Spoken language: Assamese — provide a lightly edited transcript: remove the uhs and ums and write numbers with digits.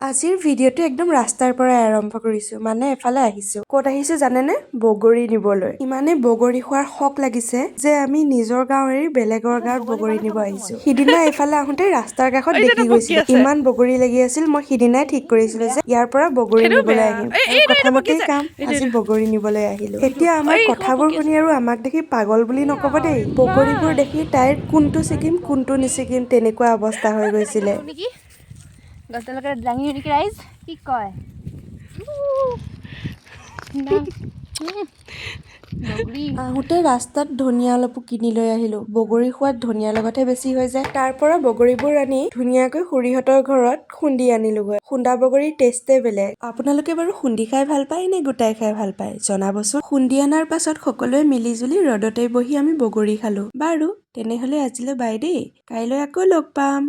আজিৰ ভিডিঅ'টো একদম ৰাস্তাৰ পৰাই আৰম্ভ কৰিছো মানে এফালে আহিছো ক'ত আহিছো জানেনে বগৰী নিবলৈ ইমানে বগৰী খোৱাৰ শক লাগিছে যে আমি নিজৰ গাঁও এৰি বেলেগৰ গাঁৱত বগৰী নিব আহিছো সিদিনা এফালে আহোঁতে ৰাস্তাৰ কাষত দেখি গৈছিলো ইমান বগৰী লাগি আছিল মই সিদিনাই ঠিক কৰিছিলো যে ইয়াৰ পৰা বগৰী নিবলৈ আহিম আৰু কথামতেই কাম আজি বগৰী নিবলৈ আহিলো এতিয়া আমাৰ কথাবোৰ শুনি আৰু আমাক দেখি পাগল বুলি নকব দেই বগৰীবোৰ দেখি তাইৰ কোনটো ছিকিম কোনটো নিছিকিম তেনেকুৱা অৱস্থা হৈ গৈছিলে গছডালকে দাঙি নেকি ৰাইজ কি কয় আহোঁতে ৰাস্তাত ধনিয়া অলপো কিনি লৈ আহিলো বগৰী সোৱাদ ধনিয়াৰ লগতহে বেছি হৈ যায় তাৰ পৰা বগৰীবোৰ আনি ধুনীয়াকৈ খুৰীহঁতৰ ঘৰত খুন্দি আনিলোগৈ খুন্দা বগৰীৰ টেষ্টে বেলেগ আপোনালোকে বাৰু খুন্দি খাই ভাল পায় নে গোটাই খাই ভাল পায় জনাবচোন খুন্দি অনাৰ পাছত সকলোৱে মিলি জুলি ৰ'দতে বহি আমি বগৰী খালো বাৰু তেনেহলে আজিলৈ বাই দেই কাইলৈ আকৌ লগ পাম।